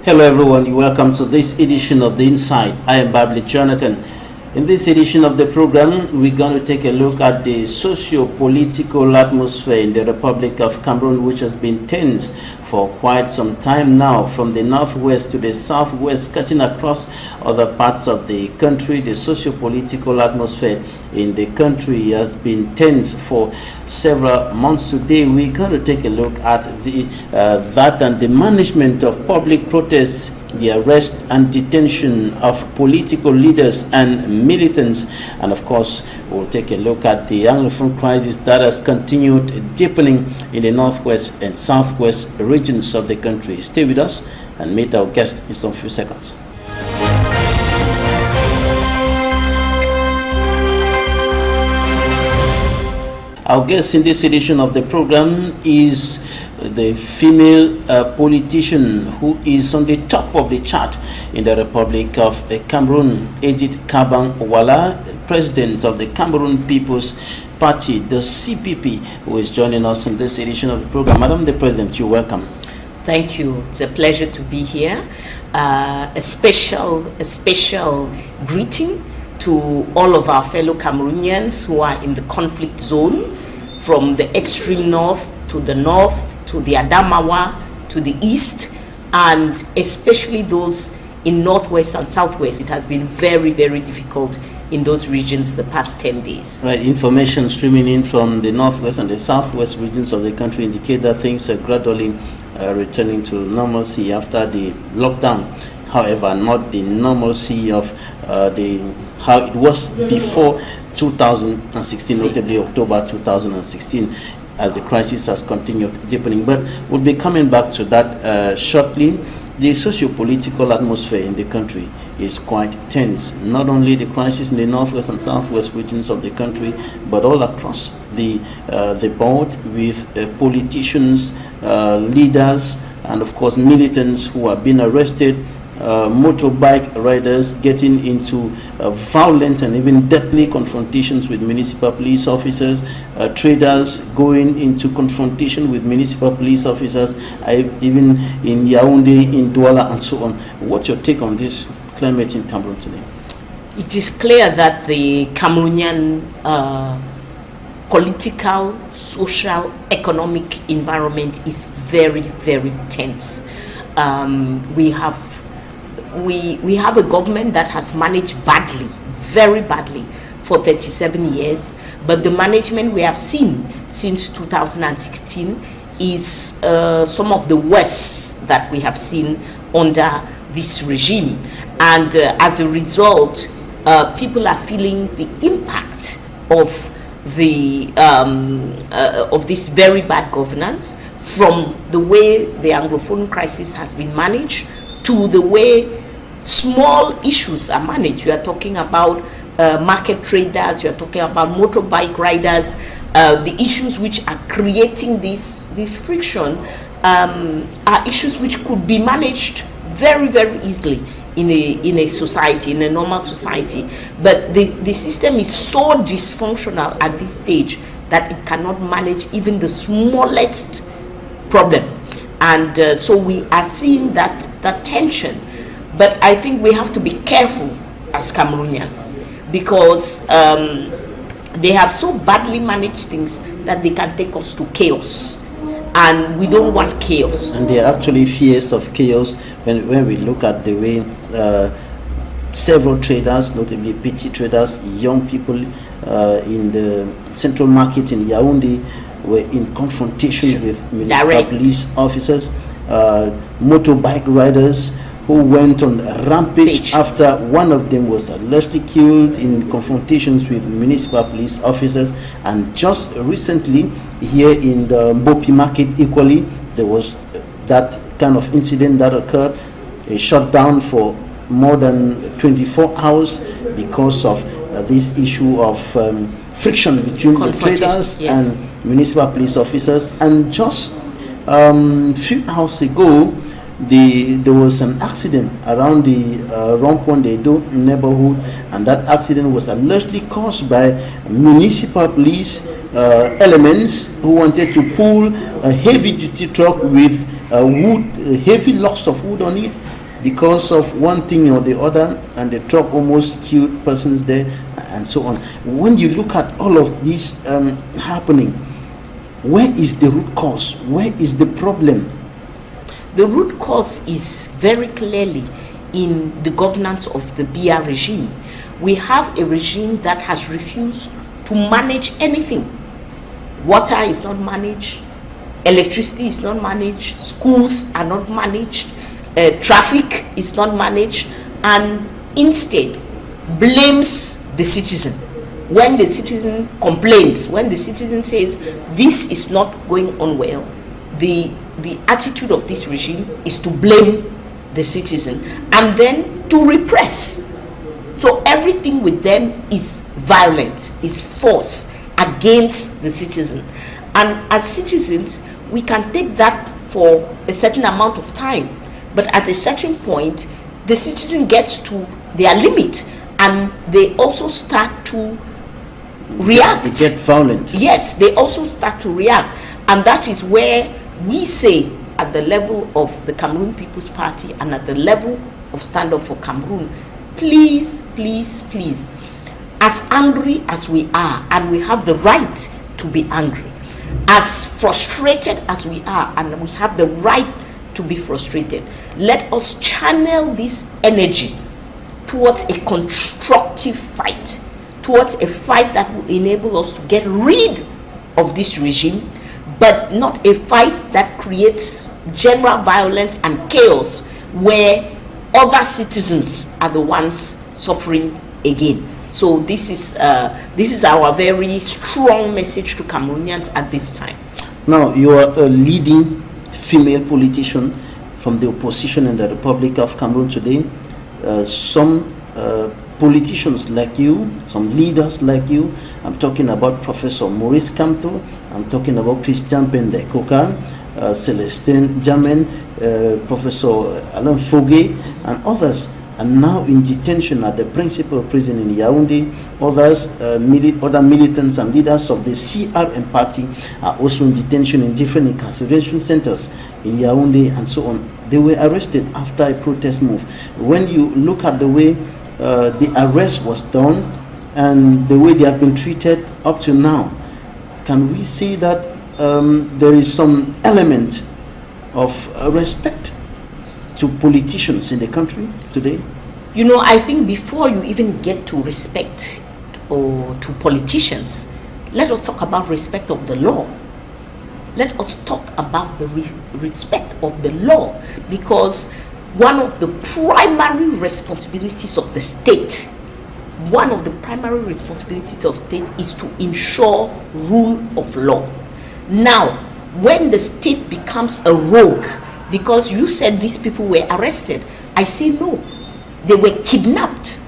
Hello everyone, welcome to this edition of The Inside. I am Babli Jonathan. In this edition of the program, we're going to take a look at the socio-political atmosphere in the Republic of Cameroon, which has been tense for quite some time now, from the northwest to the southwest, cutting across other parts of the country. The socio-political atmosphere in the country has been tense for several months. Today, we're going to take a look at that and the management of public protests, the arrest and detention of political leaders and militants, and of course we'll take a look at the Anglophone crisis that has continued deepening in the northwest and southwest regions of the country. Stay with us and meet our guest in some few seconds. Our guest in this edition of the program is the female politician who is on the top of the chart in the Republic of Cameroon, Edith Walla, president of the Cameroon People's Party, the CPP, who is joining us in this edition of the program. Madam the President, you're welcome. Thank you. It's a pleasure to be here. A special greeting to all of our fellow Cameroonians who are in the conflict zone, from the extreme north, to the Adamawa, to the east, and especially those in northwest and southwest. It has been very, very difficult in those regions the past 10 days. Right, information streaming in from the northwest and the southwest regions of the country indicate that things are gradually returning to normalcy after the lockdown. However, not the normalcy of how it was before 2016, notably October 2016, as the crisis has continued deepening. But we'll be coming back to that shortly. The socio-political atmosphere in the country is quite tense. Not only the crisis in the northwest and southwest regions of the country, but all across the board, with politicians, leaders, and of course militants who have been arrested, motorbike riders getting into violent and even deadly confrontations with municipal police officers, traders going into confrontation with municipal police officers, even in Yaoundé, in Walla, and so on. What's your take on this climate in Cameroon today? It is clear that the Cameroonian political, social, economic environment is very, very tense. We have a government that has managed badly, very badly, for 37 years. But the management we have seen since 2016 is some of the worst that we have seen under this regime. And as a result, people are feeling the impact of this very bad governance, from the way the Anglophone crisis has been managed to the way small issues are managed. You are talking about market traders, you are talking about motorbike riders. The issues which are creating this friction are issues which could be managed very, very easily in a society, in a normal society. But the system is so dysfunctional at this stage that it cannot manage even the smallest problem. And so we are seeing that tension. But I think we have to be careful as Cameroonians, because they have so badly managed things that they can take us to chaos, and we don't want chaos. And there are actually fears of chaos when we look at the way several traders, notably petty traders, young people in the central market in Yaoundé, were in confrontation with municipal police officers, motorbike riders who went on a rampage after one of them was allegedly killed in confrontations with municipal police officers. And just recently here in the Mbopi market equally, there was that kind of incident that occurred, a shutdown for more than 24 hours because of this issue of friction between the traders and municipal police officers. And just a few hours ago, there was an accident around the Rompondedo neighborhood, and that accident was allegedly caused by municipal police elements who wanted to pull a heavy-duty truck with heavy logs of wood on it, because of one thing or the other, and the truck almost killed persons there, and so on. When you look at all of this happening, where is the root cause? Where is the problem? The root cause is very clearly in the governance of the BR regime. We have a regime that has refused to manage anything. Water is not managed, electricity is not managed, schools are not managed, traffic is not managed, and instead blames the citizen. When the citizen complains, when the citizen says this is not going on well, the attitude of this regime is to blame the citizen and then to repress. So everything with them is violence, is force against the citizen. And as citizens, we can take that for a certain amount of time, but at a certain point, the citizen gets to their limit and they also start to react. They get violent. Yes, they also start to react. And that is where we say, at the level of the Cameroon People's Party and at the level of Stand Up for Cameroon, please, please, please, as angry as we are, and we have the right to be angry, as frustrated as we are, and we have the right to be frustrated, let us channel this energy towards a constructive fight, towards a fight that will enable us to get rid of this regime, but not a fight that creates general violence and chaos where other citizens are the ones suffering again. So this is our very strong message to Cameroonians at this time. Now, you are a leading female politician from the opposition in the Republic of Cameroon today. Some politicians like you, some leaders like you, I'm talking about Professor Maurice Kamto, I'm talking about Christian Bende-Koka, Celestin Jamen, Professor Alain Foguet, and others are now in detention at the principal prison in Yaoundé. Others, other militants and leaders of the CRM party are also in detention in different incarceration centers in Yaoundé and so on. They were arrested after a protest move. When you look at the way the arrest was done and the way they have been treated up to now, can we see that there is some element of respect to politicians in the country today? You know, I think before you even get to respect or to politicians, let us talk about respect of the law. Let us talk about the respect of the law, because one of the primary responsibilities of the state, is to ensure rule of law. Now, when the state becomes a rogue, because you said these people were arrested, I say no, they were kidnapped.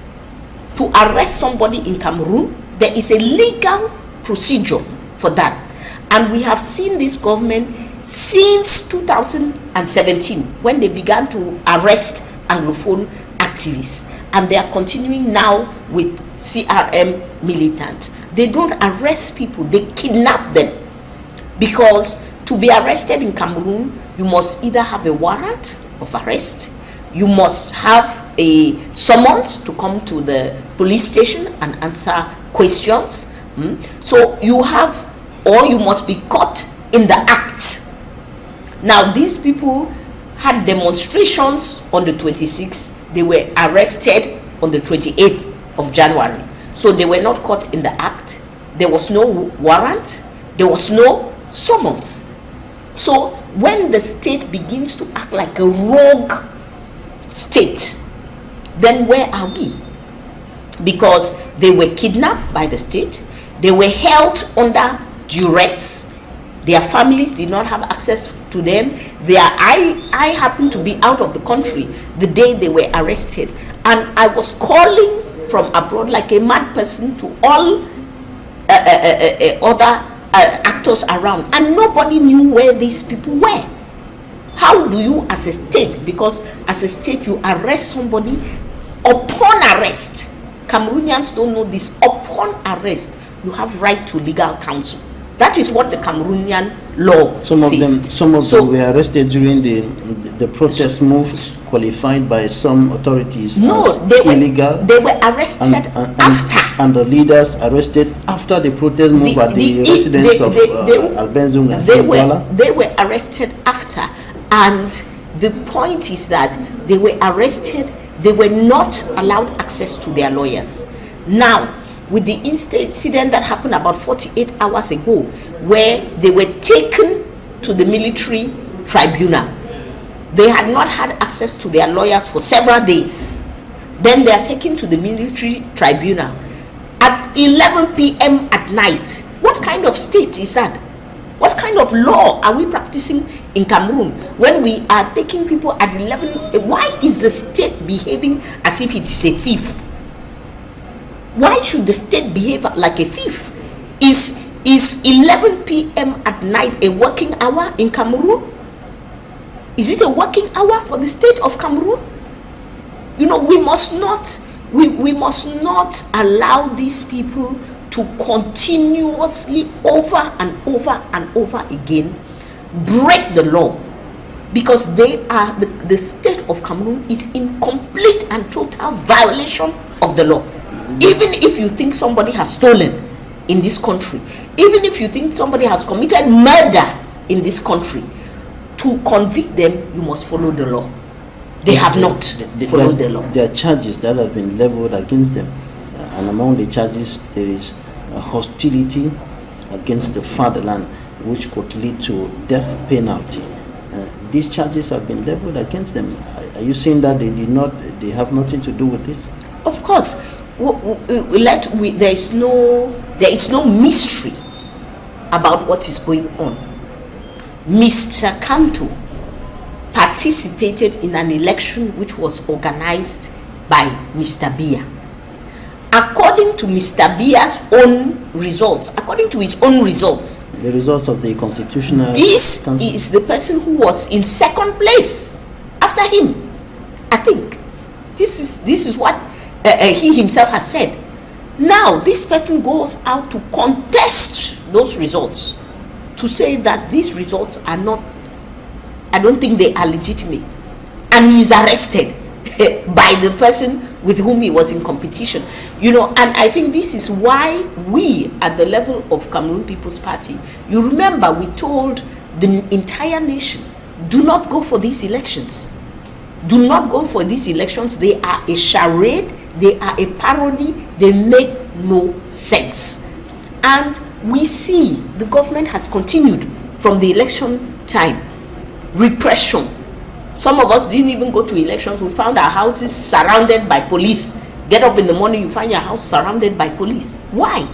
To arrest somebody in Cameroon, there is a legal procedure for that. And we have seen this government since 2017, when they began to arrest Anglophone activists. And they are continuing now with CRM militants. They don't arrest people, they kidnap them. Because to be arrested in Cameroon, you must either have a warrant of arrest, you must have a summons to come to the police station and answer questions. So you have, or you must be caught in the act. Now, these people had demonstrations on the 26th. They were arrested on the 28th of January. So they were not caught in the act. There was no warrant. There was no summons. So when the state begins to act like a rogue state, then where are we? Because they were kidnapped by the state. They were held under duress. Their families did not have access to them. I happened to be out of the country the day they were arrested, and I was calling from abroad like a mad person to all other actors around, and nobody knew where these people were. How do you, as a state, because as a state you arrest somebody upon arrest? Cameroonians don't know this. Upon arrest, you have right to legal counsel. That is what the Cameroonian law Some says. Some of them were arrested during the protest moves, qualified by some authorities as illegal. They were arrested after. And the leaders arrested after the protest move at the residence of Albenzung and Walla. They were arrested after, and the point is that they were arrested. They were not allowed access to their lawyers. Now, with the incident that happened about 48 hours ago, where they were taken to the military tribunal, they had not had access to their lawyers for several days. Then they are taken to the military tribunal at 11 p.m. at night. What kind of state is that? What kind of law are we practicing in Cameroon when we are taking people at 11? Why is the state behaving as if it is a thief? Why should the state behave like a thief? Is 11 p.m. at night a working hour in Cameroon? Is it a working hour for the state of Cameroon? You know, we must not allow these people to continuously over and over and over again break the law, because they are the state of Cameroon is in complete and total violation of the law. Even if you think somebody has stolen in this country, even if you think somebody has committed murder in this country, to convict them, you must follow the law. They have not followed the law. There are charges that have been leveled against them, and among the charges there is hostility against the fatherland, which could lead to death penalty. These charges have been leveled against them. Are you saying that they have nothing to do with this? Of course. There is no mystery about what is going on. Mr. Kamto participated in an election which was organized by Mr. Biya. According to Mr. Biya's own results, the results of the constitutional this council is the person who was in second place after him. I think this is what he himself has said. Now this person goes out to contest those results, to say that these results are not, I don't think they are legitimate, and he is arrested by the person with whom he was in competition. You know, and I think this is why we at the level of Cameroon People's Party, you remember we told the entire nation, do not go for these elections. Do not go for these elections. They are a charade, they are a parody, they make no sense. And we see the government has continued from the election time. Repression. Some of us didn't even go to elections. We found our houses surrounded by police. Get up in the morning, you find your house surrounded by police. Why?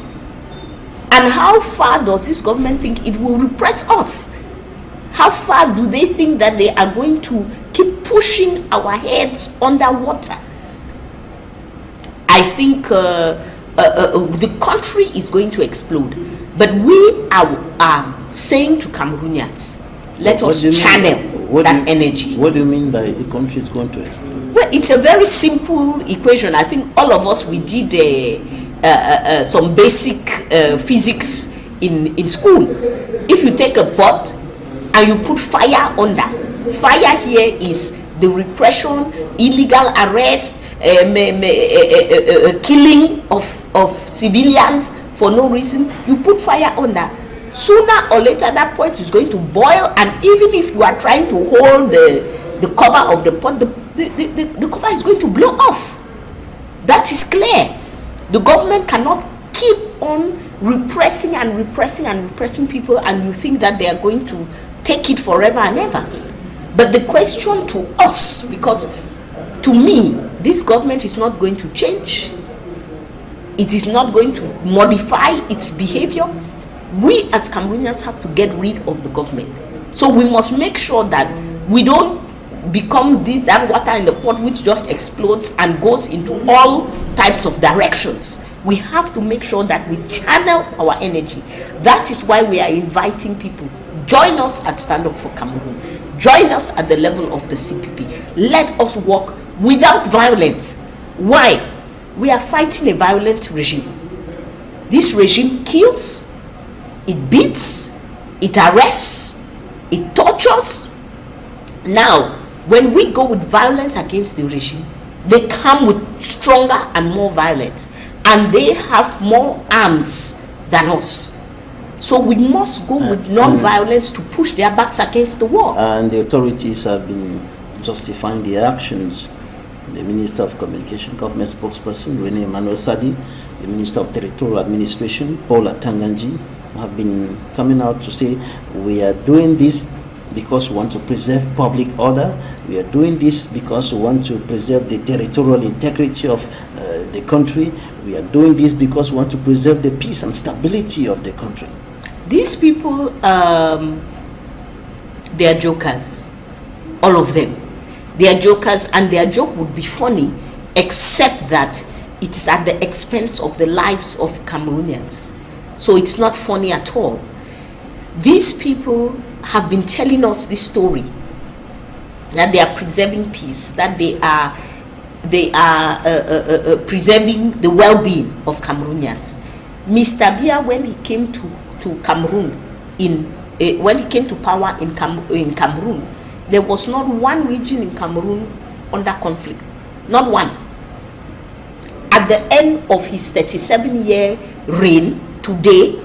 And how far does this government think it will repress us? How far do they think that they are going to keep pushing our heads underwater? I think the country is going to explode. But we are saying to Cameroonians, let us channel that energy. What do you mean by the country is going to explode? Well, it's a very simple equation. I think all of us, we did some basic physics in school. If you take a pot and you put fire under, fire here is the repression, illegal arrest, killing of civilians for no reason. You put fire under, sooner or later that pot is going to boil, and even if you are trying to hold the cover of the pot, the cover is going to blow off. That is clear. The government cannot keep on repressing and repressing and repressing people, and you think that they are going to take it forever and ever. But the question to us, because to me this government is not going to change, it is not going to modify its behavior. We as Cameroonians have to get rid of the government. So we must make sure that we don't become that water in the pot which just explodes and goes into all types of directions. We have to make sure that we channel our energy. That is why we are inviting people. Join us at Stand Up for Cameroon. Join us at the level of the CPP. Let us work without violence. Why? We are fighting a violent regime. This regime kills, it beats, it arrests, it tortures. Now, when we go with violence against the regime, they come with stronger and more violence, and they have more arms than us. So we must go with non-violence to push their backs against the wall. And the authorities have been justifying their actions. The Minister of Communication, government spokesperson Rene Emmanuel Sadi, the Minister of Territorial Administration, Paul Atanganji, have been coming out to say, we are doing this because we want to preserve public order. We are doing this because we want to preserve the territorial integrity of the country. We are doing this because we want to preserve the peace and stability of the country. These people, they are jokers, all of them. They are jokers, and their joke would be funny, except that it is at the expense of the lives of Cameroonians. So it's not funny at all. These people have been telling us this story, that they are preserving peace, that they are preserving the well-being of Cameroonians. Mr. Biya, when he came to Cameroon, when he came to power in Cameroon, there was not one region in Cameroon under conflict, not one. At the end of his 37-year reign, today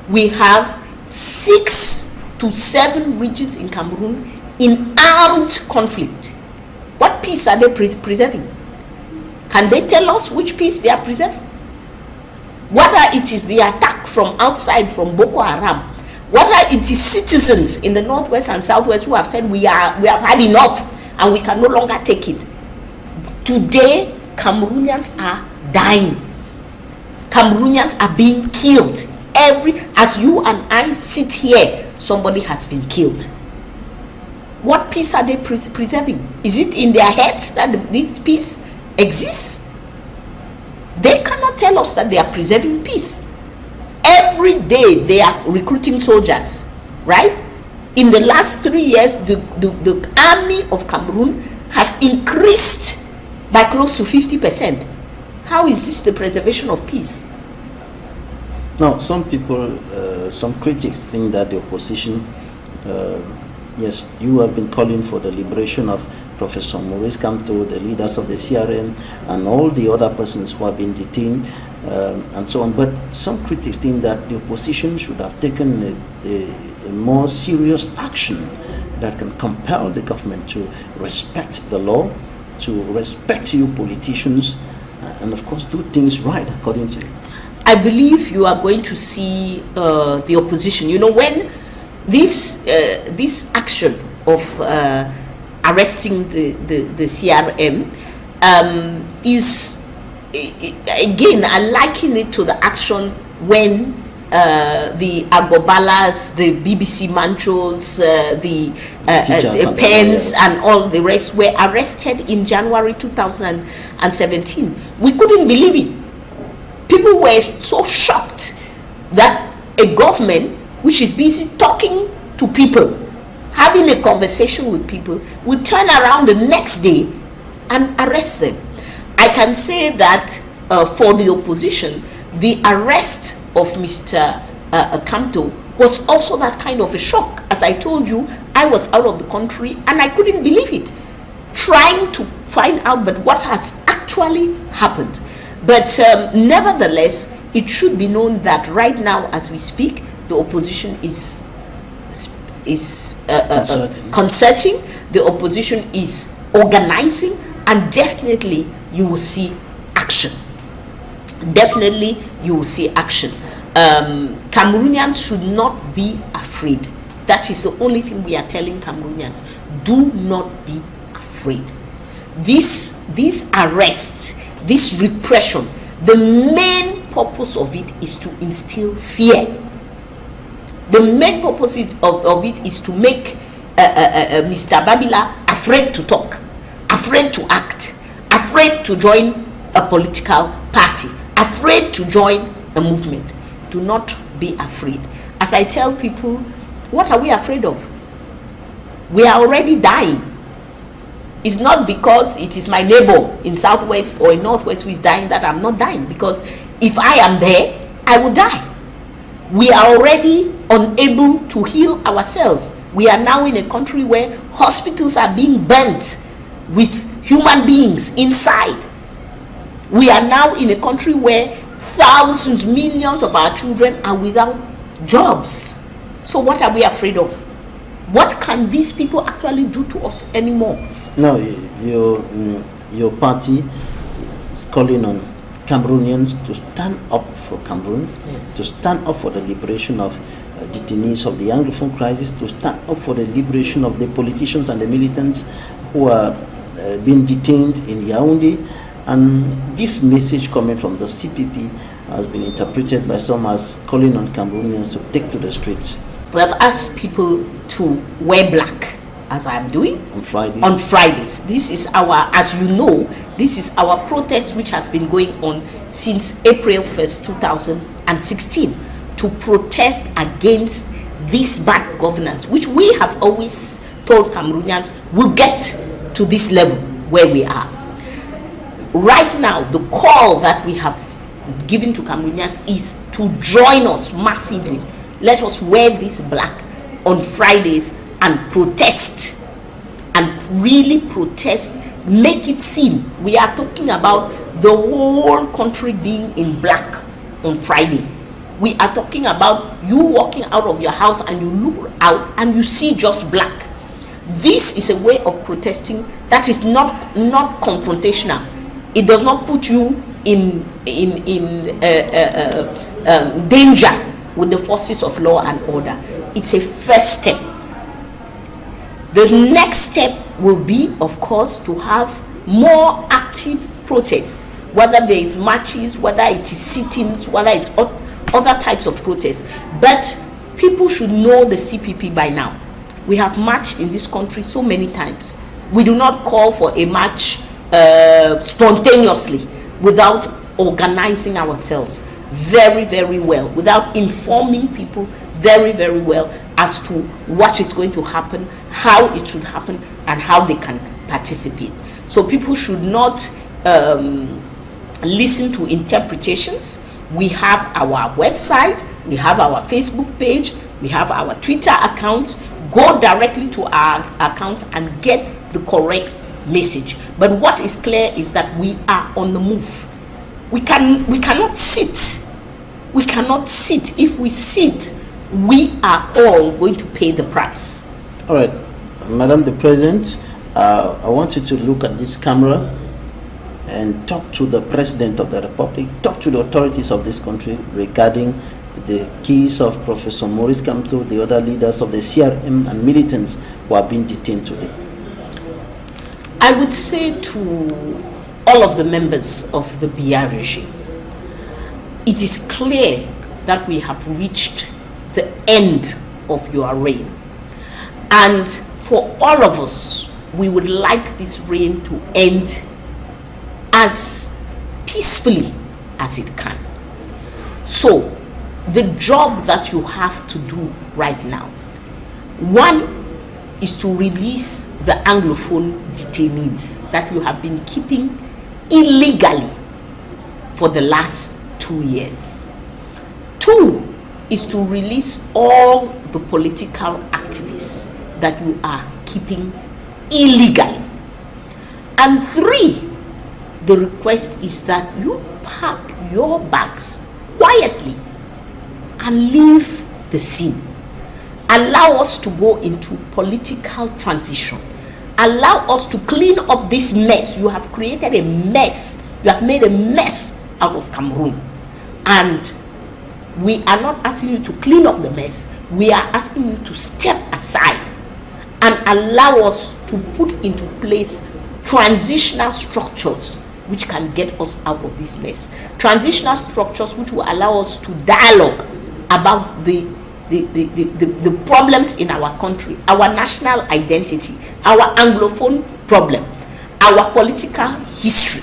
we have 6 to 7 regions in Cameroon in armed conflict. What peace are they preserving? Can they tell us which peace they are preserving? Whether it is the attack from outside, from Boko Haram, whether it is citizens in the northwest and southwest who have said we have had enough and we can no longer take it. Today, Cameroonians are dying. Cameroonians are being killed. As you and I sit here, somebody has been killed. What peace are they preserving? Is it in their heads that this peace exists? They cannot tell us that they are preserving peace. Every day they are recruiting soldiers, right? In the last 3 years, the army of Cameroon has increased by close to 50%. How is this the preservation of peace? Now, some people, some critics think that the opposition, yes, you have been calling for the liberation of Professor Maurice Kamto, the leaders of the CRM, and all the other persons who have been detained, and so on. But some critics think that the opposition should have taken a more serious action that can compel the government to respect the law, to respect you politicians, and of course do things right according to you. I believe you are going to see the opposition. You know, when this action of arresting the CRM is, again, I liken it to the action when the Agbobalas, the BBC Manchos, the Pens and all the rest were arrested in January 2017. We couldn't believe it. People were so shocked that a government which is busy talking to people, having a conversation with people, would turn around the next day and arrest them. I can say that for the opposition, the arrest of Mr. Kamto was also that kind of a shock. As I told you, I was out of the country and I couldn't believe it, trying to find out but what has actually happened. But nevertheless, it should be known that right now, as we speak, the opposition is concerting. The opposition is organizing, and definitely you will see action. Definitely you will see action. Cameroonians should not be afraid. That is the only thing we are telling Cameroonians. Do not be afraid. These arrests, this repression, the main purpose of it is to instill fear. The main purpose of it is to make Mr. Babila afraid to talk, afraid to act, afraid to join a political party, afraid to join a movement. Do not be afraid. As I tell people, what are we afraid of? We are already dying. It's not because it is my neighbor in southwest or in northwest who is dying that I'm not dying, because if I am there, I will die. We are already unable to heal ourselves. We are now in a country where hospitals are being burnt with human beings inside. We are now in a country where thousands, millions of our children are without jobs. So what are we afraid of? What can these people actually do to us anymore? Now, your party is calling on Cameroonians to stand up for Cameroon, Yes. to stand up for the liberation of detainees of the Anglophone crisis, to stand up for the liberation of the politicians and the militants who are being detained in Yaoundé. And this message coming from the CPP has been interpreted by some as calling on Cameroonians to take to the streets. We have asked people to wear black, as I'm doing On Fridays. on Fridays. This is our, as you know, this is our protest which has been going on since April 1st, 2016, to protest against this bad governance, which we have always told Cameroonians will get to this level where we are. Right now, the call that we have given to Cameroonians is to join us massively. Let us wear this black on Fridays and protest, and really protest, make it seen. We are talking about the whole country being in black on Friday. We are talking about you walking out of your house and you look out and you see just black. This is a way of protesting that is not confrontational. It does not put you in danger with the forces of law and order. It's a first step. The next step will be, of course, to have more active protests, whether there is marches, whether it is sit-ins, whether it's other types of protests. But people should know the CPP by now. We have marched in this country so many times. We do not call for a march spontaneously without organizing ourselves very, very well, without informing people very, very well as to what is going to happen, how it should happen, and how they can participate. So people should not listen to interpretations. We have our website, we have our Facebook page, we have our Twitter accounts. Go directly to our accounts and get the correct message. But what is clear is that we are on the move. We cannot sit. We cannot sit. If we sit, we are all going to pay the price. All right, Madam the President, I want you to look at this camera and talk to the President of the Republic, talk to the authorities of this country regarding the case of Professor Maurice Kamto, the other leaders of the CRM and militants who are being detained today. I would say to all of the members of the BR regime, it is clear that we have reached the end of your reign. And for all of us, we would like this reign to end as peacefully as it can. So, the job that you have to do right now, one is to release the Anglophone detainees that you have been keeping illegally for the last 2 years. Two is to release all the political activists that you are keeping illegally. And three, the request is that you pack your bags quietly and leave the scene. Allow us to go into political transition. Allow us to clean up this mess. You have created a mess. You have made a mess out of Cameroon. And we are not asking you to clean up the mess. We are asking you to step aside and allow us to put into place transitional structures which can get us out of this mess. Transitional structures which will allow us to dialogue about the problems in our country, our national identity, our Anglophone problem, our political history,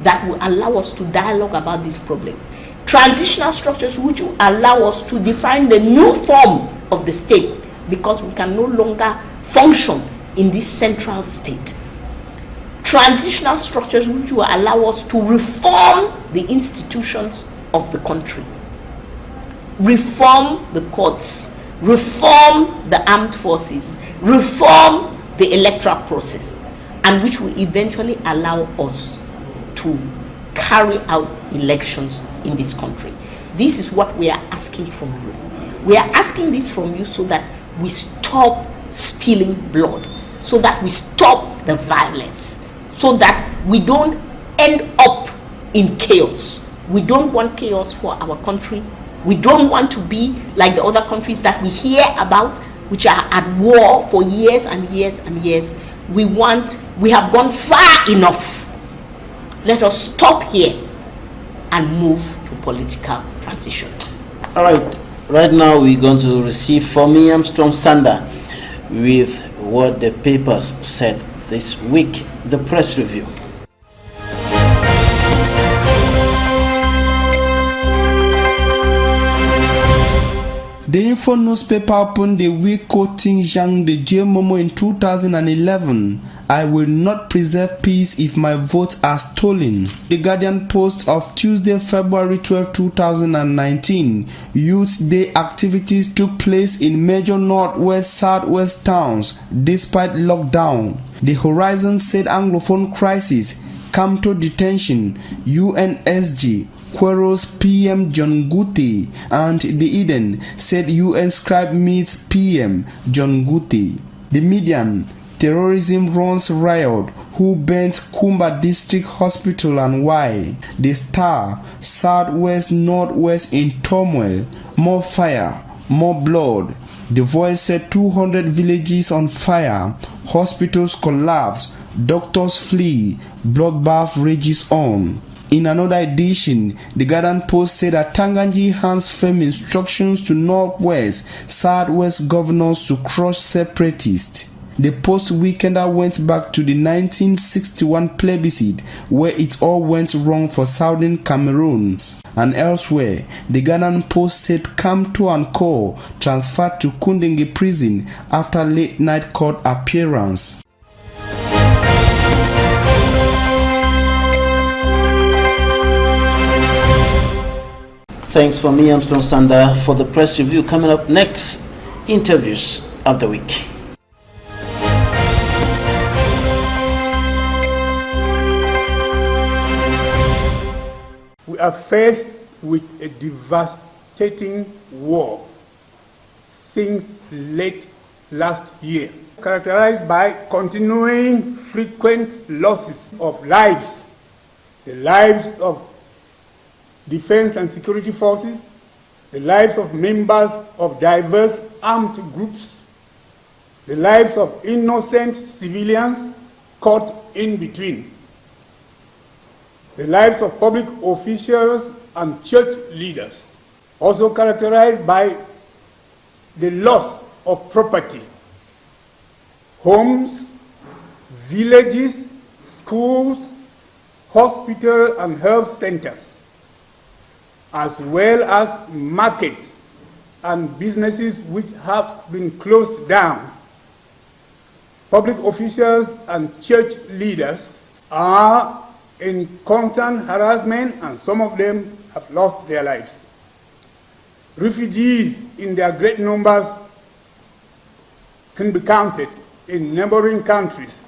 that will allow us to dialogue about this problem. Transitional structures which will allow us to define the new form of the state, because we can no longer function in this central state. Transitional structures which will allow us to reform the institutions of the country. reform the courts, reform the armed forces, reform the electoral process, and which will eventually allow us to carry out elections in this country. This is what we are asking from you. We are asking this from you so that we stop spilling blood, so that we stop the violence, so that we don't end up in chaos. We don't want chaos for our country. We don't want to be like the other countries that we hear about, which are at war for years and years and years. We have gone far enough. Let us stop here and move to political transition. All right. Right now we're going to receive Funmi Armstrong-Sanda with what the papers said this week, the press review. The Info newspaper opened the week quoting Jean de Dieu Momo in 2011. I will not preserve peace if my votes are stolen. The Guardian post of Tuesday, February 12, 2019. Youth Day activities took place in major northwest, southwest towns despite lockdown. The Horizon said Anglophone crisis, Kamto detention, UNSG, Quero's PM John Guti, and the Eden said UN scribe meets PM John Guti. The Median, terrorism runs riot, who bent Kumba District Hospital and why. The Star, southwest, northwest in turmoil, more fire, more blood. The Voice said 200 villages on fire, hospitals collapse, doctors flee, bloodbath rages on. In another edition, the Guardian Post said that Tanganji hands firm instructions to Northwest, Southwest governors to crush separatists. The Post Weekender went back to the 1961 plebiscite, where it all went wrong for Southern Cameroon. And elsewhere, the Guardian Post said Kamto and Co. transferred to Kundenge prison after late-night court appearance. Thanks for me, Armstrong-Sanda, for the press review. Coming up next, interviews of the week. We are faced with a devastating war since late last year, characterized by continuing frequent losses of lives, the lives of defense and security forces, the lives of members of diverse armed groups, the lives of innocent civilians caught in between, the lives of public officials and church leaders, also characterized by the loss of property, homes, villages, schools, hospitals and health centers, as well as markets and businesses which have been closed down. Public officials and church leaders are in constant harassment, and some of them have lost their lives. Refugees in their great numbers can be counted in neighboring countries,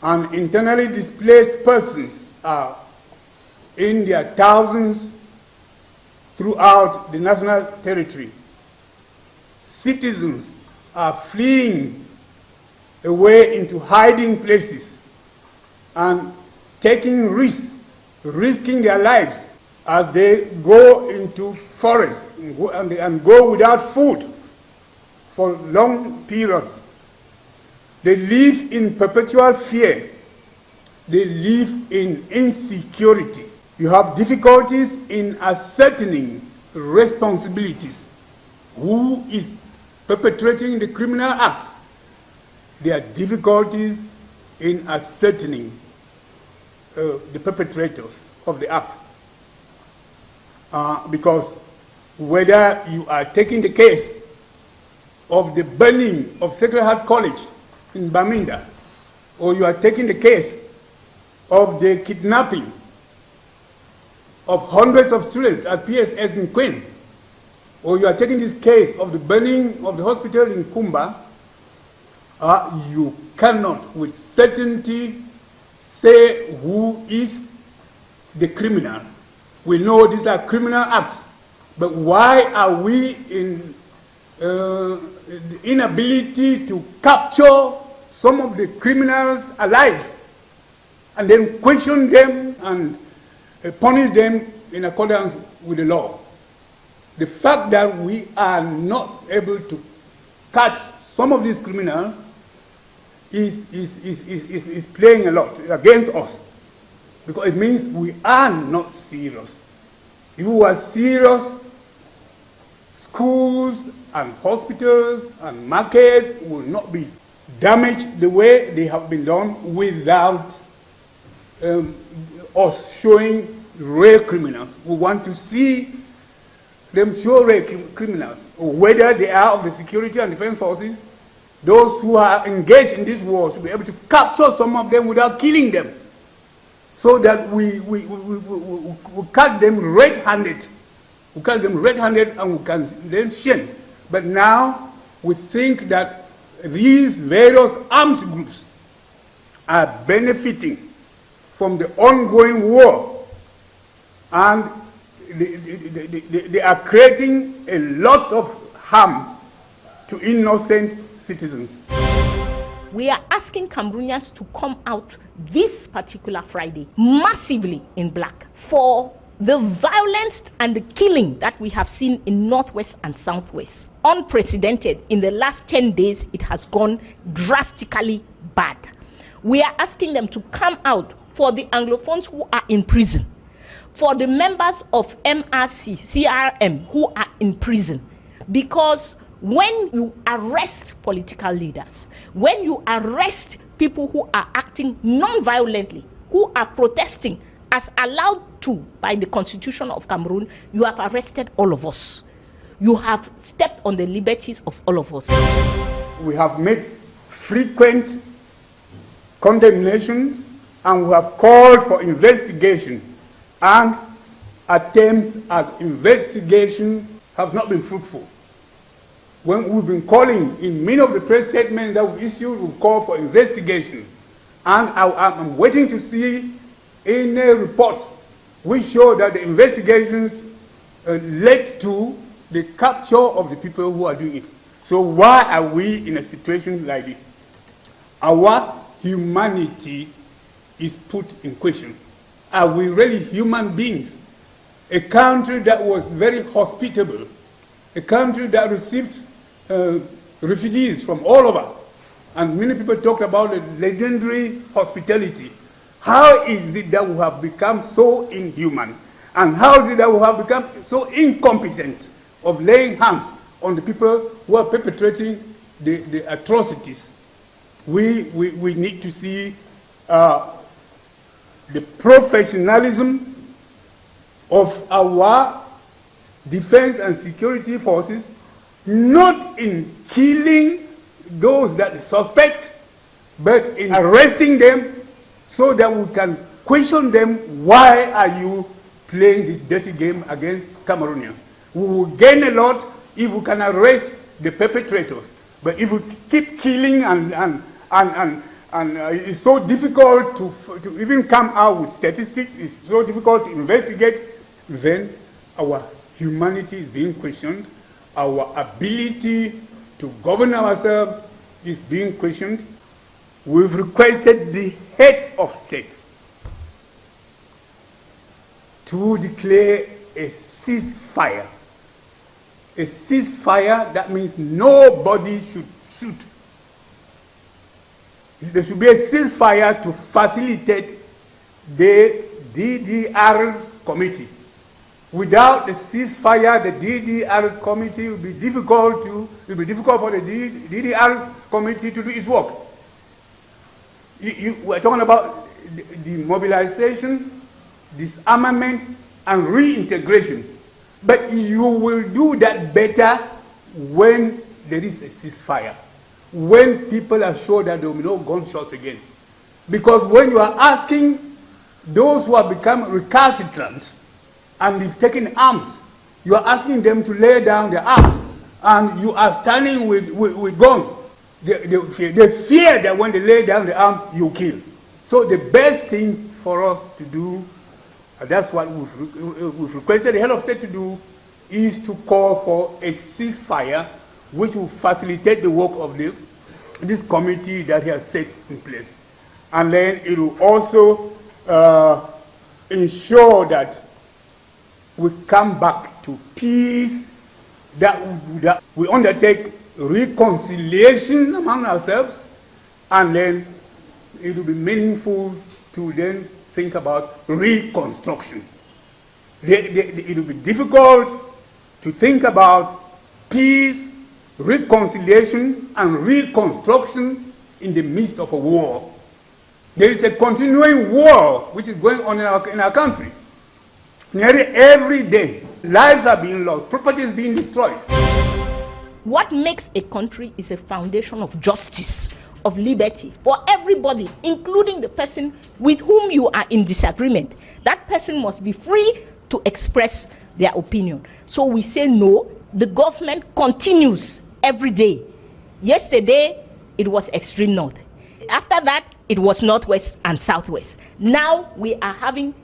and internally displaced persons are in their thousands throughout the national territory. Citizens are fleeing away into hiding places and taking risks, risking their lives as they go into forests and go without food for long periods. They live in perpetual fear. They live in insecurity. You have difficulties in ascertaining responsibilities. Who is perpetrating the criminal acts? There are difficulties in ascertaining the perpetrators of the acts. Because whether you are taking the case of the burning of Sacred Heart College in Baminda, or you are taking the case of the kidnapping of hundreds of students at PSS in Queen, or you are taking this case of the burning of the hospital in Kumba, you cannot with certainty say who is the criminal. We know these are criminal acts, but why are we in the inability to capture some of the criminals alive and then question them and punish them in accordance with the law? The fact that we are not able to catch some of these criminals is playing a lot against us, because it means we are not serious. If we were serious, schools and hospitals and markets will not be damaged the way they have been done without us showing real criminals. We want to see them show real criminals, whether they are of the security and defense forces. Those who are engaged in this war should be able to capture some of them without killing them, so that we catch them red-handed. We catch them red-handed and we can then shame. But now we think that these various armed groups are benefiting from the ongoing war, and they are creating a lot of harm to innocent citizens. We are asking Cameroonians to come out this particular Friday massively in black for the violence and the killing that we have seen in Northwest and Southwest. Unprecedented. In the last 10 days, it has gone drastically bad. We are asking them to come out for the Anglophones who are in prison, for the members of MRC, CRM who are in prison, because when you arrest political leaders, when you arrest people who are acting non-violently, who are protesting as allowed to by the Constitution of Cameroon, you have arrested all of us. You have stepped on the liberties of all of us. We have made frequent condemnations and we have called for investigation, and attempts at investigation have not been fruitful. When we've been calling in many of the press statements that we've issued, we've called for investigation. And I'm waiting to see any reports which show that the investigations led to the capture of the people who are doing it. So why are we in a situation like this? Our humanity is put in question. Are we really human beings? A country that was very hospitable, a country that received refugees from all over, and many people talked about the legendary hospitality. How is it that we have become so inhuman? And how is it that we have become so incompetent of laying hands on the people who are perpetrating the atrocities? We need to see the professionalism of our defense and security forces, not in killing those that they suspect, but in arresting them so that we can question them, why are you playing this dirty game against Cameroonians? We will gain a lot if we can arrest the perpetrators. But if we keep killing and it's so difficult to even come out with statistics, it's so difficult to investigate, then our humanity is being questioned, our ability to govern ourselves is being questioned. We've requested the head of state to declare a ceasefire. A ceasefire, that means nobody should shoot. There should be a ceasefire to facilitate the DDR committee. Without the ceasefire, the DDR committee will be difficult for the DDR committee to do its work. We're talking about demobilization, disarmament, and reintegration. But you will do that better when there is a ceasefire, when people are sure that there will be no gunshots again. Because when you are asking those who have become recalcitrant and they've taken arms You are asking them to lay down their arms, and you are standing with guns. They fear that when they lay down their arms, you kill. So the best thing for us to do, and that's what we've requested the head of state to do, is to call for a ceasefire which will facilitate the work of this committee that he has set in place. And then it will also ensure that we come back to peace, that we undertake reconciliation among ourselves, and then it will be meaningful to then think about reconstruction. It will be difficult to think about peace, reconciliation, and reconstruction in the midst of a war. There is a continuing war which is going on in our country. Nearly every day, lives are being lost, property is being destroyed. What makes a country is a foundation of justice, of liberty for everybody, including the person with whom you are in disagreement. That person must be free to express their opinion. So we say no, the government continues every day. Yesterday, it was extreme north. After that, it was northwest and southwest. Now we are having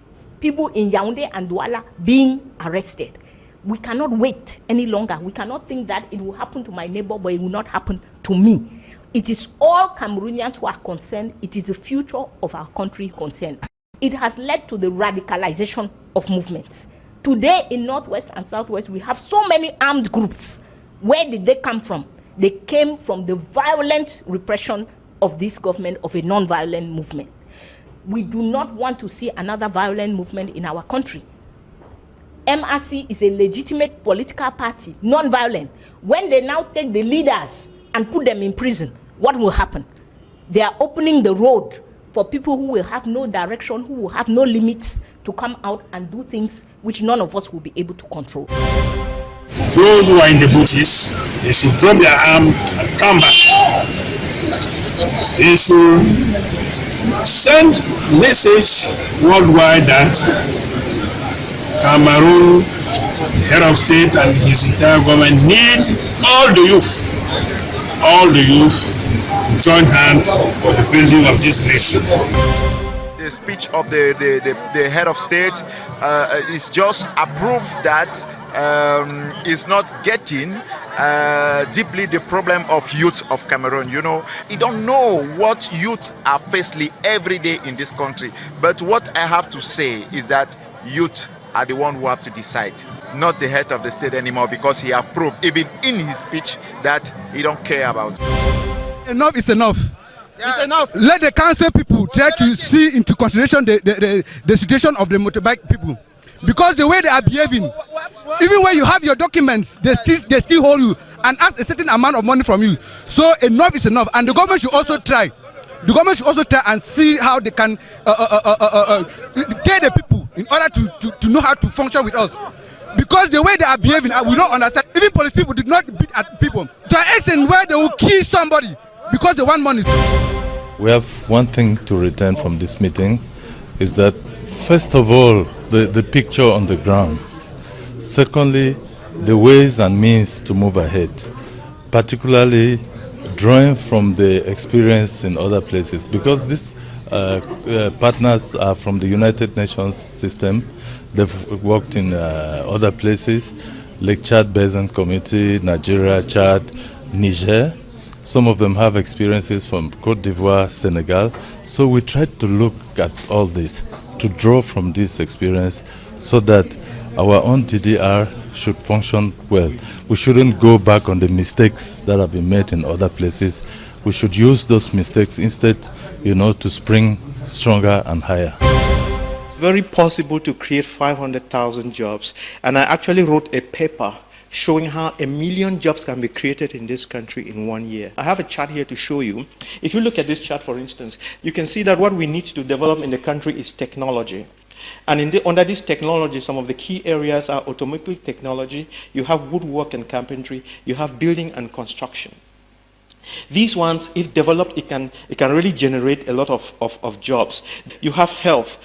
people in Yaoundé and Walla being arrested. We cannot wait any longer. We cannot think that it will happen to my neighbor, but it will not happen to me. It is all Cameroonians who are concerned. It is the future of our country concerned. It has led to the radicalization of movements. Today in Northwest and Southwest, we have so many armed groups. Where did they come from? They came from the violent repression of this government, of a non-violent movement. We do not want to see another violent movement in our country. MRC is a legitimate political party, non-violent. When they now take the leaders and put them in prison, what will happen? They are opening the road for people who will have no direction, who will have no limits, to come out and do things which none of us will be able to control. Those who are in the bushes, they should drop their arm and come back. They should send message worldwide that Cameroon, head of state and his entire government need all the youth to join hands for the building of this nation. The speech of the head of state is just a proof that is not getting deeply the problem of youth of Cameroon. You know, you don't know what youth are facing every day in this country. But what I have to say is that youth are the one who have to decide, not the head of the state anymore, because he have proved, even in his speech, that he don't care about. Enough is enough. Yeah. It's enough. Let the council people try to see into consideration the situation of the motorbike people, because the way they are behaving, even when you have your documents, they still hold you and ask a certain amount of money from you. So enough is enough, and the government should also try. The government should also try and see how they can get the people in order to know how to function with us. Because the way they are behaving, we don't understand. Even police people did not beat at people to an extent where they will kill somebody because they want money. We have one thing to return from this meeting, is that first of all, the picture on the ground. Secondly, the ways and means to move ahead, particularly drawing from the experience in other places, because these partners are from the United Nations system. They've worked in other places, Lake Chad Basin Committee, Nigeria, Chad, Niger. Some of them have experiences from Côte d'Ivoire, Senegal. So we tried to look at all this, to draw from this experience so that our own DDR should function well. We shouldn't go back on the mistakes that have been made in other places. We should use those mistakes instead, to spring stronger and higher. It's very possible to create 500,000 jobs. And I actually wrote a paper showing how 1 million jobs can be created in this country in 1 year. I have a chart here to show you. If you look at this chart, for instance, you can see that what we need to develop in the country is technology. And under this technology, some of the key areas are automobile technology, you have woodwork and carpentry, you have building and construction. These ones, if developed, it can really generate a lot of jobs. You have health.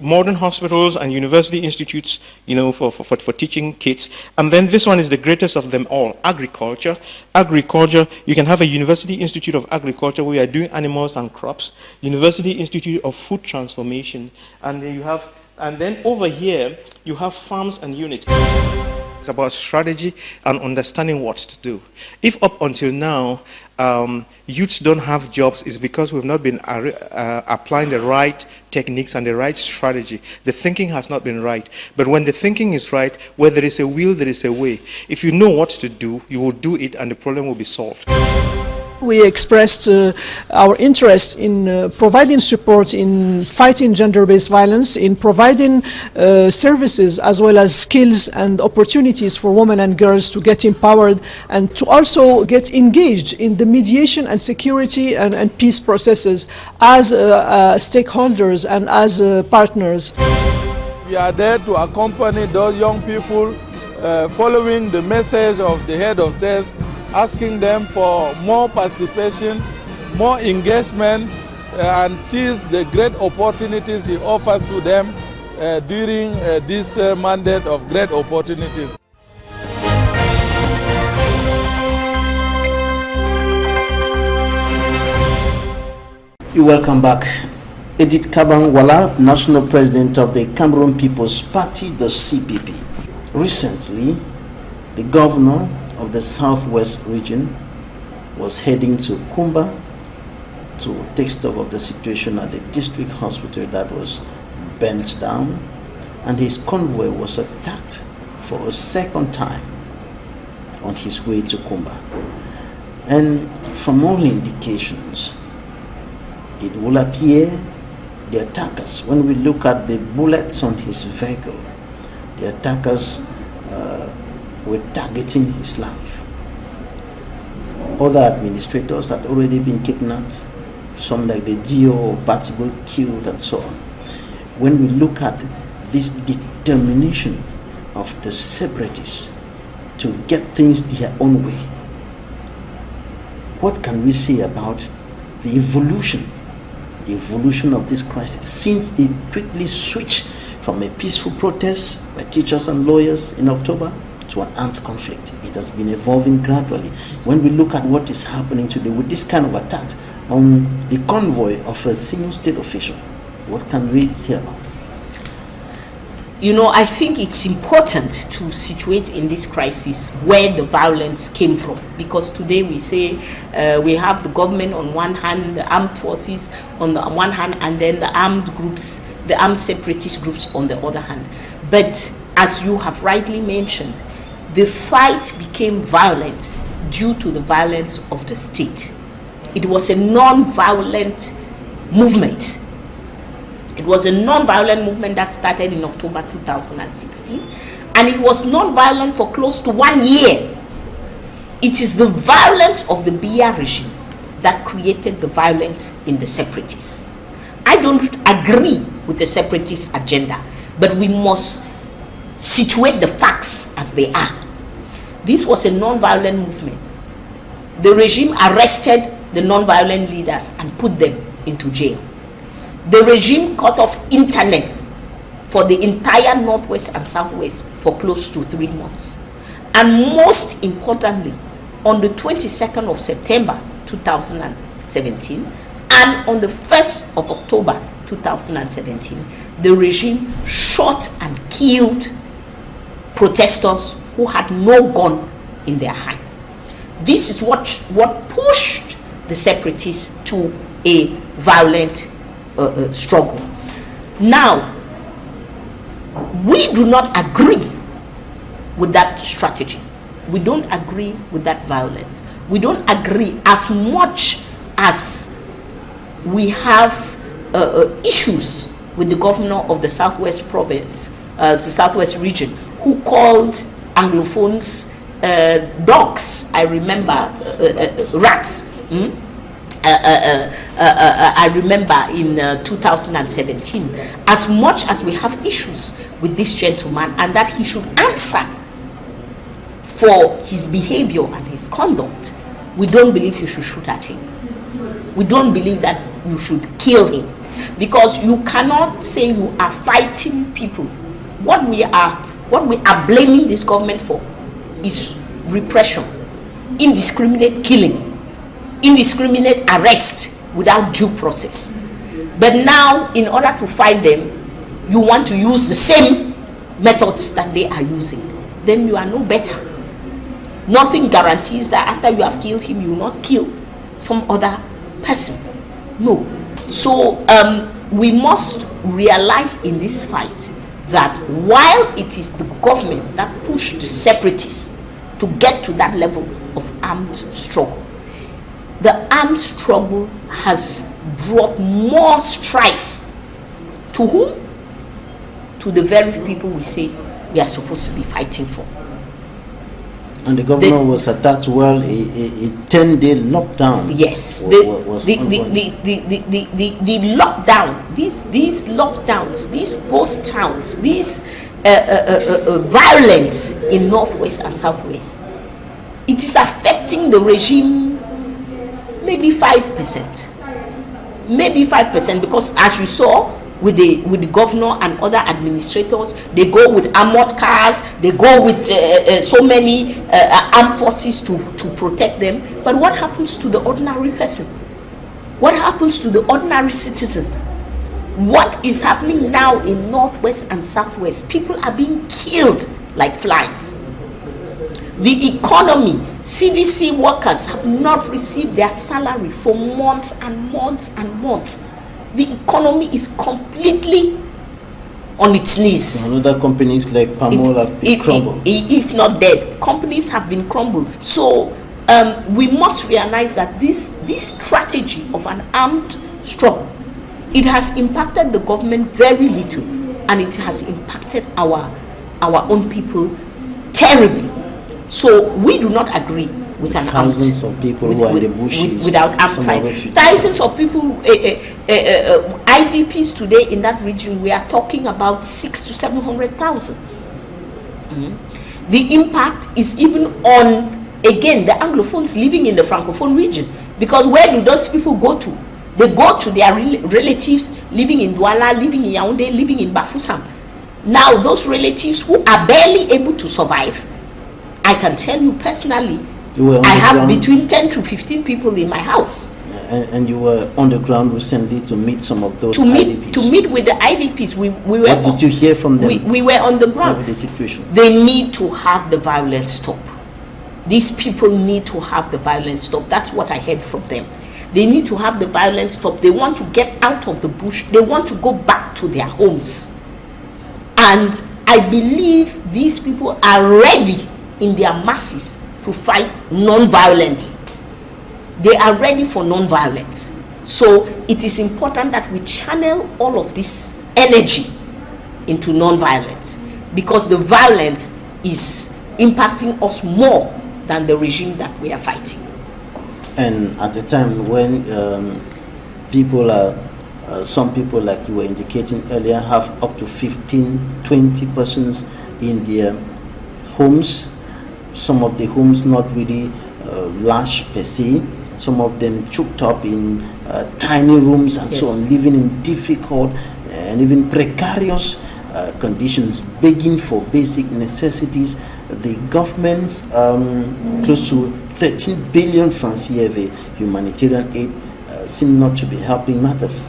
modern hospitals and university institutes, for teaching kids. And then this one is the greatest of them all, agriculture. Agriculture, you can have a University Institute of Agriculture where you are doing animals and crops, University Institute of Food Transformation, and then over here, you have farms and units. It's about strategy and understanding what to do. If up until now, youths don't have jobs, it's because we've not been applying the right techniques and the right strategy. The thinking has not been right. But when the thinking is right, where there is a will, there is a way. If you know what to do, you will do it and the problem will be solved. We expressed our interest in providing support in fighting gender-based violence, in providing services as well as skills and opportunities for women and girls to get empowered and to also get engaged in the mediation and security and peace processes as stakeholders and as partners. We are there to accompany those young people following the message of the head of sales, asking them for more participation, more engagement, and seize the great opportunities he offers to them during this mandate of great opportunities. You welcome back. Edith KAHBANG Walla, National President of the Cameroon People's Party, the CPP. Recently, the governor of the Southwest region was heading to Kumba to take stock of the situation at the district hospital that was burnt down, and his convoy was attacked for a second time on his way to Kumba. And from all indications, it will appear the attackers, when we look at the bullets on his vehicle, the attackers were targeting his life. Other administrators had already been kidnapped, some like the DO of Batibo killed and so on. When we look at this determination of the separatists to get things their own way, what can we say about the evolution of this crisis, since it quickly switched from a peaceful protest by teachers and lawyers in October to an armed conflict? It has been evolving gradually. When we look at what is happening today with this kind of attack on the convoy of a senior state official, what can we say about it? I think it's important to situate in this crisis where the violence came from, because today we say we have the government on one hand, the armed forces on the one hand, and then the armed groups, the armed separatist groups on the other hand. But as you have rightly mentioned, the fight became violent due to the violence of the state. It was a non-violent movement. It was a non-violent movement that started in October 2016, and it was non-violent for close to 1 year. It is the violence of the Biya regime that created the violence in the separatists. I don't agree with the separatist agenda, but we must situate the facts as they are. This was a non-violent movement. The regime arrested the non-violent leaders and put them into jail. The regime cut off internet for the entire Northwest and Southwest for close to 3 months. And most importantly, on the 22nd of September 2017 and on the 1st of October 2017, the regime shot and killed protesters who had no gun in their hand. This is what pushed the separatists to a violent struggle. Now, we do not agree with that strategy. We don't agree with that violence. We don't agree as much as we have issues with the governor of the Southwest province, the Southwest region, who called Anglophones dogs. I remember rats. I remember in 2017, as much as we have issues with this gentleman and that he should answer for his behavior and his conduct, we don't believe you should shoot at him. We don't believe that you should kill him. because you cannot say you are fighting people. What we are blaming this government for is repression, indiscriminate killing, indiscriminate arrest without due process. But now, in order to fight them, you want to use the same methods that they are using. Then you are no better. Nothing guarantees that after you have killed him, you will not kill some other person. No. So we must realize in this fight that while it is the government that pushed the separatists to get to that level of armed struggle, the armed struggle has brought more strife. To whom? To the very people we say we are supposed to be fighting for. And the governor was attacked while a 10-day lockdown. Yes, the lockdown, these lockdowns, these ghost towns, these violence in Northwest and Southwest, it is affecting the regime maybe 5%. Maybe 5%, because as you saw, with the governor and other administrators, they go with armored cars, they go with so many armed forces to protect them. But what happens to the ordinary person? What happens to the ordinary citizen? What is happening now in Northwest and Southwest? People are being killed like flies. The economy, CDC workers have not received their salary for months and months and months. The economy is completely on its knees. Other companies like Pamol have been crumbled. If not dead, companies have been crumbled. So we must realize that this strategy of an armed struggle, it has impacted the government very little, and it has impacted our own people terribly. So we do not agree with an thousands of people who are in the bushes without armed fight. Thousands of people, IDPs today in that region, we are talking about 600,000 to 700,000. The impact is even on, again, the Anglophones living in the Francophone region, because where do those people go to? They go to their relatives living in Walla, living in Yaoundé, living in Bafoussam. Now those relatives who are barely able to survive, I can tell you personally, I have between 10 to 15 people in my house. And you were on the ground recently to meet some of those IDPs. To meet with the IDPs. We were. What did you hear from them? We were on the ground. Over the situation. They need to have the violence stop. These people need to have the violence stop. That's what I heard from them. They need to have the violence stop. They want to get out of the bush. They want to go back to their homes. And I believe these people are ready in their masses to fight non-violently. They are ready for non-violence. So it is important that we channel all of this energy into non-violence, because the violence is impacting us more than the regime that we are fighting. And at the time when people are, some people, like you were indicating earlier, have up to 15, 20 persons in their homes. Some of the homes not really large per se. Some of them choked up in tiny rooms and so on, living in difficult and even precarious conditions, begging for basic necessities. The government's close to 13 billion francs CFA humanitarian aid seem not to be helping matters.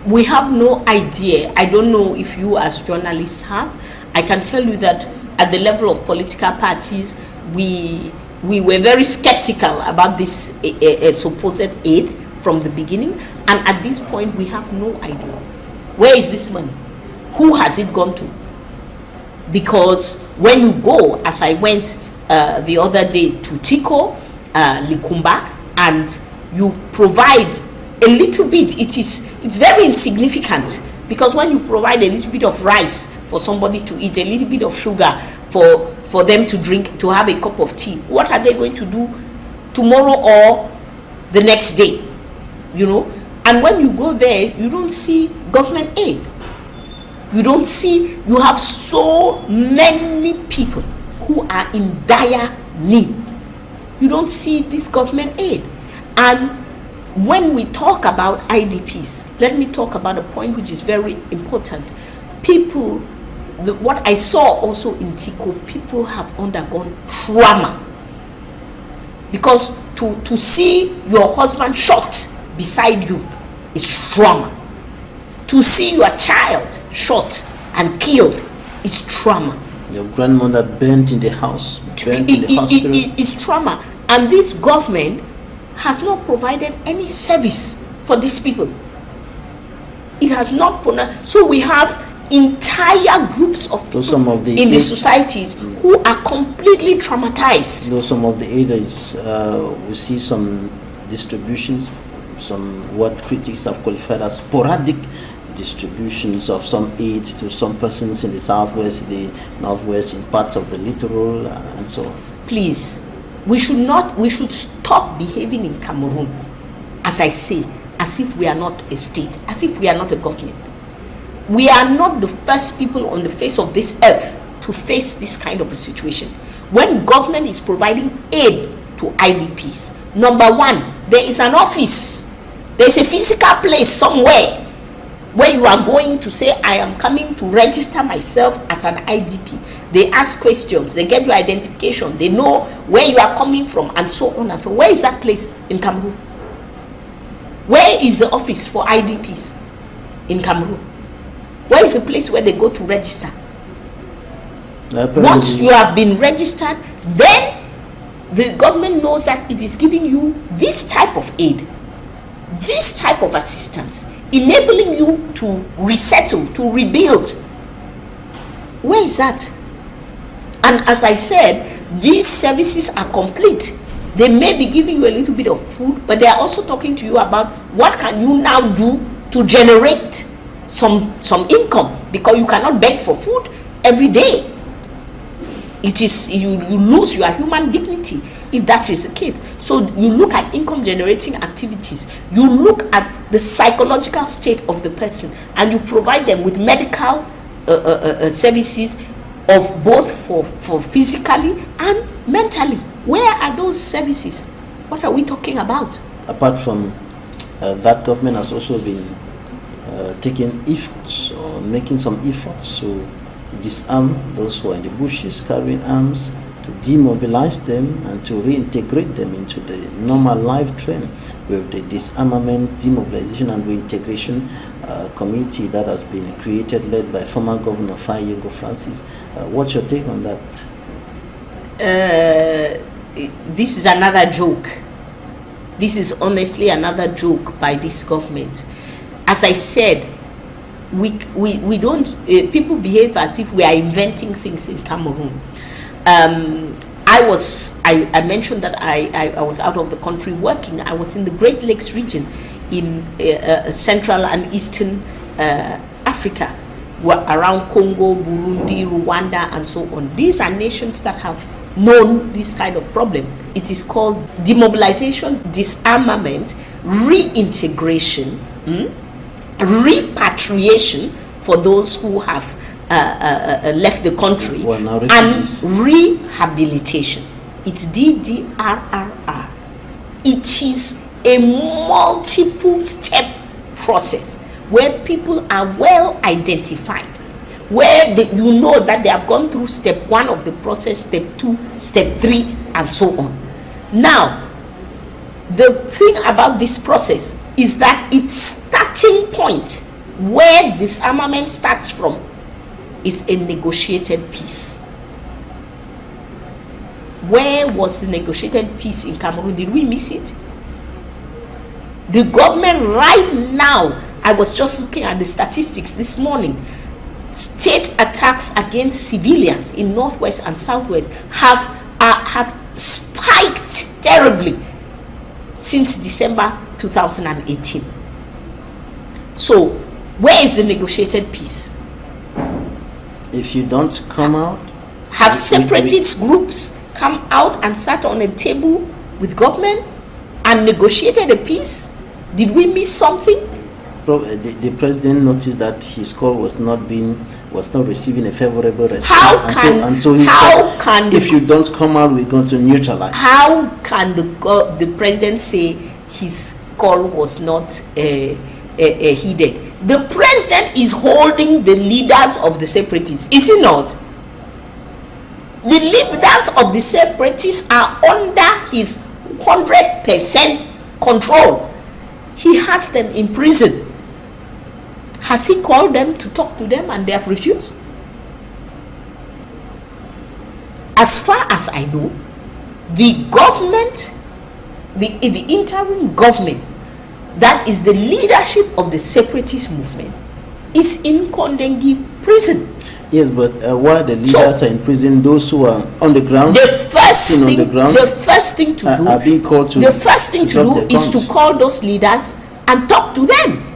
We have no idea. I don't know if you as journalists have. I can tell you that at the level of political parties, we were very skeptical about this supposed aid from the beginning, and at this point we have no idea. Where is this money? Who has it gone to? Because when you go, as I went the other day to Tiko, Likumba, and you provide a little bit, it's very insignificant, because when you provide a little bit of rice for somebody to eat, a little bit of sugar for them to drink, to have a cup of tea, what are they going to do tomorrow or the next day? You know, and when you go there, you don't see government aid. You don't see, you have so many people who are in dire need. You don't see this government aid. And when we talk about IDPs, let me talk about a point which is very important. People, what I saw also in Tico, people have undergone trauma. Because to see your husband shot beside you is trauma. To see your child shot and killed is trauma. Your grandmother burnt in the house, burnt in the hospital. It's trauma. And this government has not provided any service for these people. It has not. So we have entire groups of people in the societies who are completely traumatized. Though some of the aiders, we see some distributions, some what critics have qualified as sporadic distributions of some aid to some persons in the southwest, the northwest, in parts of the littoral, and so on. Please, we should stop behaving in Cameroon, as I say, as if we are not a state, as if we are not a government. We are not the first people on the face of this earth to face this kind of a situation. When government is providing aid to IDPs, number one, there is an office, there is a physical place somewhere where you are going to say, I am coming to register myself as an IDP. They ask questions, they get your identification, they know where you are coming from, and so on and so on. Where is that place in Cameroon? Where is the office for IDPs in Cameroon? Where is the place where they go to register? Once you have been registered, then the government knows that it is giving you this type of aid, this type of assistance, enabling you to resettle, to rebuild. Where is that? And as I said, these services are complete. They may be giving you a little bit of food, but they are also talking to you about what can you now do to generate some income, because you cannot beg for food every day. It is you lose your human dignity if that is the case. So you look at income generating activities, you look at the psychological state of the person, and you provide them with medical services of both for physically and mentally. Where are those services? What are we talking about? Apart from that, government has also been taking efforts or making some efforts to disarm those who are in the bushes carrying arms, to demobilize them and to reintegrate them into the normal life trend with the disarmament, demobilization and reintegration committee that has been created, led by former Governor Fayego Francis. What's your take on that? This is another joke. This is honestly another joke by this government. As I said, we don't, people behave as if we are inventing things in Cameroon. I mentioned that I was out of the country working. I was in the Great Lakes region in Central and Eastern Africa, around Congo, Burundi, Rwanda, and so on. These are nations that have known this kind of problem. It is called demobilization, disarmament, reintegration, repatriation for those who have left the country, and rehabilitation. It's DDRRR. It is a multiple step process where people are well identified, where you know that they have gone through step 1 of the process, step 2, step 3, and so on. Now, the thing about this process is that its starting point, where disarmament starts from, is a negotiated peace. Where was the negotiated peace in Cameroon? Did we miss it? The government right now, I was just looking at the statistics this morning, state attacks against civilians in Northwest and Southwest have spiked terribly since December 2018. So, where is the negotiated peace? If you don't come out, have separatist groups come out and sat on a table with government and negotiated a peace? Did we miss something? The president noticed that his call was not receiving a favorable response. So he said, if you don't come out, we're going to neutralize. How can the president say his call was not heeded. The president is holding the leaders of the separatists, is he not? The leaders of the separatists are under his 100% control. He has them in prison. Has he called them to talk to them and they have refused? As far as I know, the government, the interim government, that is the leadership of the separatist movement, is in Kondengi prison. Yes, but while the leaders are in prison, those who are on the ground, the first thing to do, are being called to. The first thing to do is to call those leaders and talk to them.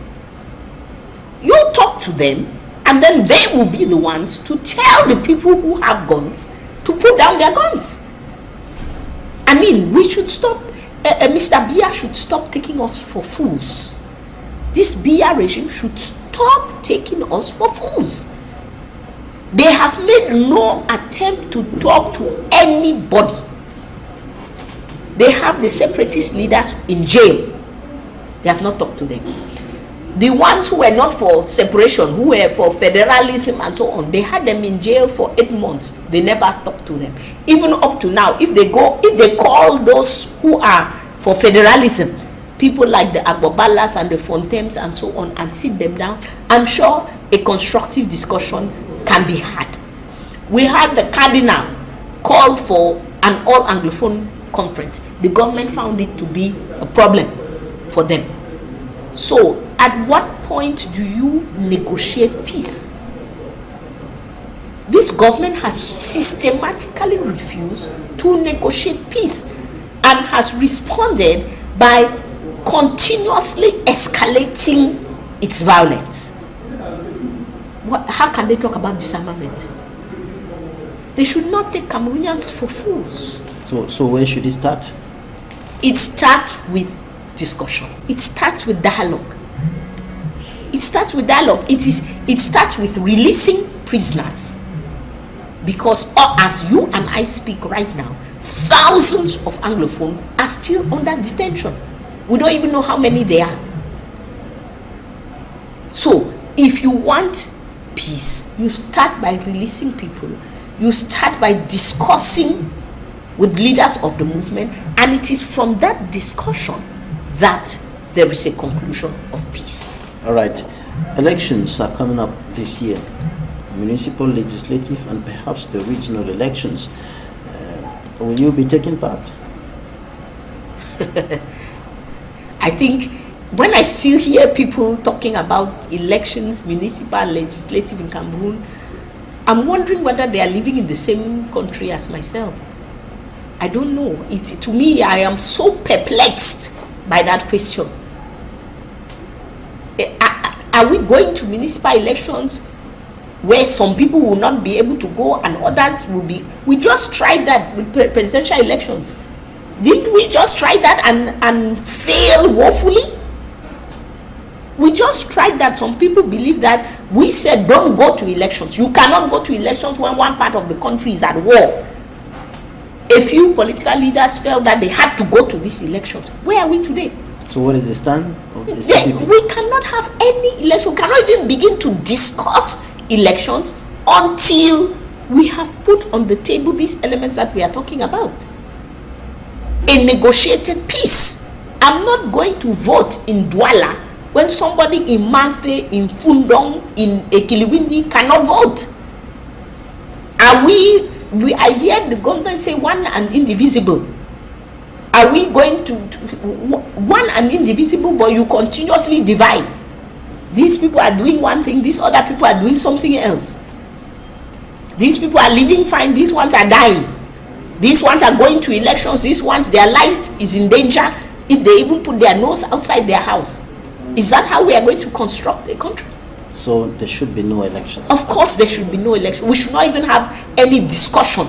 You talk to them, and then they will be the ones to tell the people who have guns to put down their guns. I mean, we should stop. Mr. Biya should stop taking us for fools. This Biya regime should stop taking us for fools. They have made no attempt to talk to anybody. They have the separatist leaders in jail. They have not talked to them. The ones who were not for separation, who were for federalism and so on, they had them in jail for 8 months. They never talked to them. Even up to now, if they call those who are for federalism, people like the Agbobalas and the Fontaines and so on, and sit them down, I'm sure a constructive discussion can be had. We had the Cardinal call for an all Anglophone conference. The government found it to be a problem for them. So, at what point do you negotiate peace? This government has systematically refused to negotiate peace and has responded by continuously escalating its violence. How can they talk about disarmament? They should not take Cameroonians for fools. So where should it start? It starts with discussion. It starts with dialogue. It starts with dialogue. It starts with releasing prisoners. Because as you and I speak right now, thousands of Anglophones are still under detention. We don't even know how many there are. So, if you want peace, you start by releasing people. You start by discussing with leaders of the movement, and it is from that discussion that there is a conclusion of peace. All right. Elections are coming up this year. Municipal, legislative, and perhaps the regional elections. Will you be taking part? I think when I still hear people talking about elections, municipal, legislative in Cameroon, I'm wondering whether they are living in the same country as myself. I don't know. To me, I am so perplexed by that question. Are we going to municipal elections where some people will not be able to go and others will be? We just tried that with presidential elections. Didn't we just try that and fail woefully? We just tried that. Some people believe that we said don't go to elections. You cannot go to elections when one part of the country is at war. A few political leaders felt that they had to go to these elections. Where are we today? So what is the stand of the We cannot have any election. We cannot even begin to discuss elections until we have put on the table these elements that we are talking about. A negotiated peace. I'm not going to vote in Douala when somebody in Manfe, in Fundong, in Ekiliwindi cannot vote. I hear the government say one and indivisible. Are we going to one and indivisible, but you continuously divide? These people are doing one thing, these other people are doing something else. These people are living fine, these ones are dying. These ones are going to elections, these ones, their life is in danger if they even put their nose outside their house. Is that how we are going to construct a country? So there should be no elections. Of course there should be no election. We should not even have any discussion.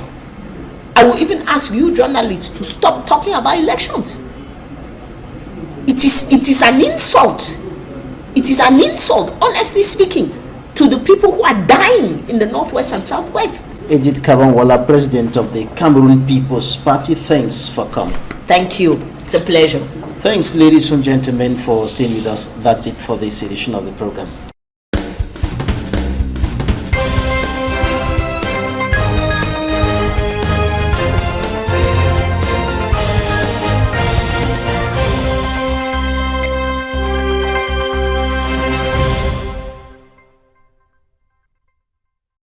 I will even ask you journalists to stop talking about elections. It is an insult. It is an insult, honestly speaking, to the people who are dying in the Northwest and Southwest. Edith Walla, President of the Cameroon People's Party, thanks for coming. Thank you. It's a pleasure. Thanks, ladies and gentlemen, for staying with us. That's it for this edition of the program.